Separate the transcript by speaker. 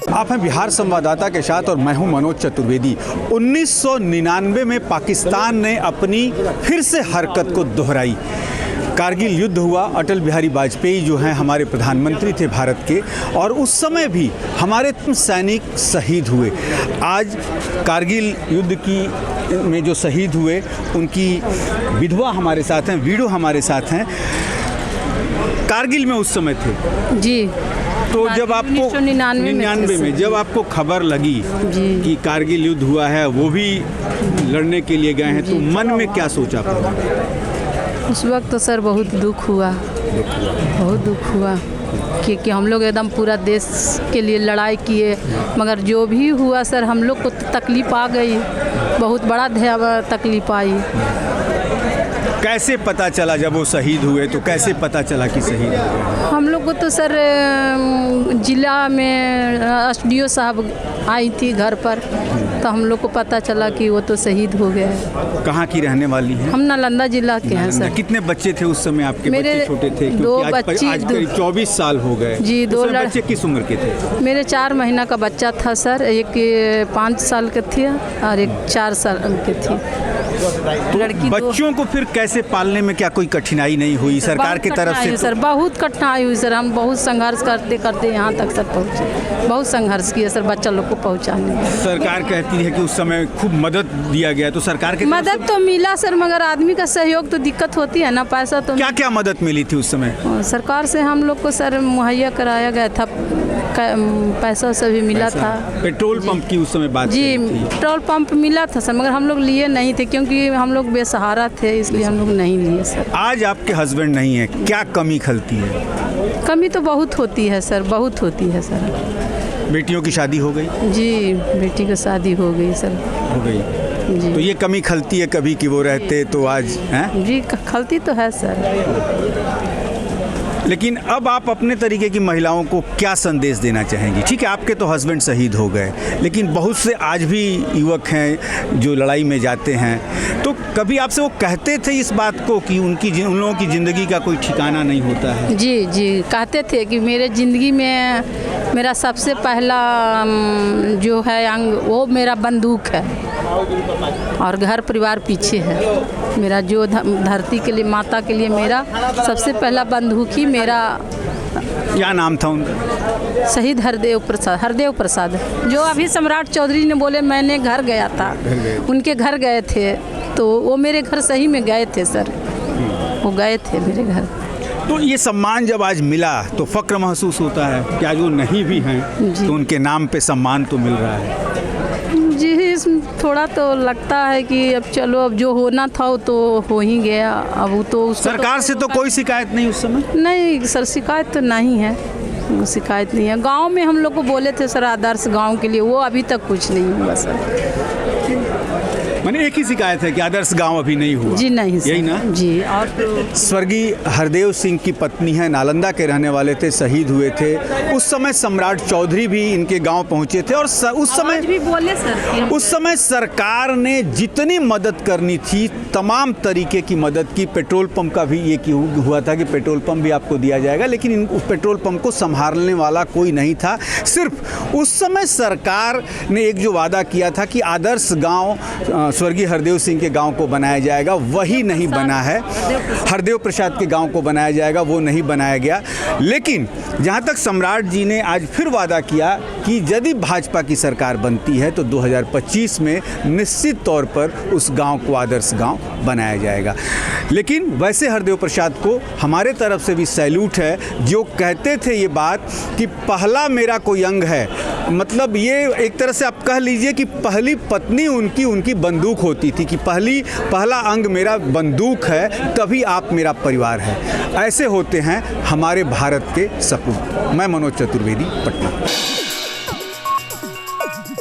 Speaker 1: आप हैं बिहार संवाददाता के साथ और मैं हूं मनोज चतुर्वेदी। 1999 में पाकिस्तान ने अपनी फिर से हरकत को दोहराई। कारगिल युद्ध हुआ, अटल बिहारी वाजपेयी जो हैं हमारे प्रधानमंत्री थे भारत के, और उस समय भी हमारे सैनिक शहीद हुए। आज कारगिल युद्ध में जो शहीद हुए उनकी विधवा हमारे साथ हैं, वीडियो हमारे साथ हैं। कारगिल में उस समय थे
Speaker 2: जी।
Speaker 1: तो जब आपको 1999 में जब आपको खबर लगी कि कारगिल युद्ध हुआ है, वो भी लड़ने के लिए गए हैं, तो मन में क्या सोचा आपने?
Speaker 2: उस वक्त तो सर बहुत दुख हुआ, बहुत दुख हुआ कि हम लोग एकदम पूरा देश के लिए लड़ाई किए, मगर जो भी हुआ सर हम लोग को तकलीफ़ आ गई, बहुत बड़ा तकलीफ़ आई।
Speaker 1: कैसे पता चला जब वो शहीद हुए, तो कैसे पता चला कि शहीद हुए?
Speaker 2: हम लोग को तो सर जिला में SDO साहब आई थी घर पर, तो हम लोग को पता चला कि वो तो शहीद हो गए।
Speaker 1: कहाँ की रहने वाली हैं?
Speaker 2: हम नालंदा जिला के हैं सर।
Speaker 1: कितने बच्चे थे उस समय आपके?
Speaker 2: मेरे
Speaker 1: बच्चे छोटे थे?
Speaker 2: दो बच्चे,
Speaker 1: आज करीब 24 साल हो गए
Speaker 2: जी। दो
Speaker 1: बच्चे किस उम्र के थे?
Speaker 2: मेरे 4 महीना का बच्चा था सर, एक 5 साल के थे और एक 4 साल के थी लड़की।
Speaker 1: बच्चों को फिर कैसे पालने में क्या कोई कठिनाई नहीं हुई सरकार की तरफ से?
Speaker 2: सर बहुत कठिनाई हुई सर, हम बहुत संघर्ष करते करते यहाँ तक सर पहुँचे, बहुत संघर्ष किया सर बच्चा लोग को पहुँचाने में।
Speaker 1: सरकार कहती है कि उस समय खूब मदद दिया गया, तो सरकार की
Speaker 2: मदद तो मिला सर, मगर आदमी का सहयोग तो दिक्कत होती है ना, पैसा तो।
Speaker 1: क्या क्या मदद मिली थी उस समय?
Speaker 2: सरकार से हम लोग को सर मुहैया कराया गया था, पैसा से भी मिला था।
Speaker 1: पेट्रोल पंप की उस समय बात
Speaker 2: जी, पेट्रोल पंप मिला था सर, मगर हम लोग लिए नहीं थे क्योंकि हम लोग बेसहारा थे, इसलिए हम लोग नहीं लिए सर।
Speaker 1: आज आपके हस्बैंड नहीं है, क्या कमी खलती है?
Speaker 2: कमी तो बहुत होती है सर, बहुत होती है सर।
Speaker 1: बेटियों की शादी हो गई?
Speaker 2: जी, बेटी की शादी हो गई सर।
Speaker 1: हो गई जी। तो ये कमी खलती है कभी कि वो रहते तो आज हैं?
Speaker 2: जी खलती तो है सर।
Speaker 1: लेकिन अब आप अपने तरीके की महिलाओं को क्या संदेश देना चाहेंगी? ठीक है, आपके तो हस्बैंड शहीद हो गए, लेकिन बहुत से आज भी युवक हैं जो लड़ाई में जाते हैं, तो कभी आपसे वो कहते थे इस बात को कि उन लोगों की ज़िंदगी का कोई ठिकाना नहीं होता है? जी
Speaker 2: जी, कहते थे कि मेरे ज़िंदगी में मेरा सबसे पहला जो है अंग वो मेरा बंदूक है, और घर परिवार पीछे है। मेरा जो धरती के लिए, माता के लिए मेरा सबसे पहला बंदूक ही मेरा।
Speaker 1: क्या नाम था उनका?
Speaker 2: शहीद हरदेव प्रसाद, जो अभी सम्राट चौधरी ने बोले मैंने घर गया था, उनके घर गए थे, तो वो मेरे घर सही में गए थे सर, वो गए थे मेरे घर।
Speaker 1: तो ये सम्मान जब आज मिला तो फ़क्र महसूस होता है कि आज वो नहीं भी हैं तो उनके नाम पे सम्मान तो मिल रहा है?
Speaker 2: जी, थोड़ा तो लगता है कि अब चलो, अब जो होना था वो तो हो ही गया। अब वो तो
Speaker 1: सरकार से तो कोई शिकायत नहीं उस समय?
Speaker 2: नहीं सर, शिकायत तो नहीं है, शिकायत नहीं है। गांव में हम लोग को बोले थे सर आदर्श गांव के लिए, वो अभी तक कुछ नहीं हुआ सर।
Speaker 1: मैंने एक ही शिकायत है कि आदर्श गांव अभी नहीं हुआ।
Speaker 2: जी नहीं सर।
Speaker 1: यही ना
Speaker 2: जी। और तो
Speaker 1: स्वर्गीय हरदेव सिंह की पत्नी है, नालंदा के रहने वाले थे, शहीद हुए थे। उस समय सम्राट चौधरी भी इनके गांव पहुंचे थे, और उस समय
Speaker 2: भी बोले सर,
Speaker 1: उस समय सरकार ने जितनी मदद करनी थी तमाम तरीके की मदद की। पेट्रोल पंप का भी ये हुआ था कि पेट्रोल पंप भी आपको दिया जाएगा, लेकिन उस पेट्रोल पंप को संभालने वाला कोई नहीं था। सिर्फ उस समय सरकार ने एक जो वादा किया था कि आदर्श गाँव स्वर्गीय हरदेव सिंह के गांव को बनाया जाएगा, वही नहीं बना है। हरदेव प्रसाद के गांव को बनाया जाएगा, वो नहीं बनाया गया। लेकिन जहां तक सम्राट जी ने आज फिर वादा किया कि यदि भाजपा की सरकार बनती है तो 2025 में निश्चित तौर पर उस गांव को आदर्श गांव बनाया जाएगा। लेकिन वैसे हरदेव प्रसाद को हमारे तरफ से भी सैल्यूट है, जो कहते थे ये बात कि पहला मेरा कोई अंग है, मतलब ये एक तरह से आप कह लीजिए कि पहली पत्नी उनकी बंदूक होती थी, कि पहला अंग मेरा बंदूक है, तभी आप मेरा परिवार है। ऐसे होते हैं हमारे भारत के सपूत। मैं मनोज चतुर्वेदी, पटना।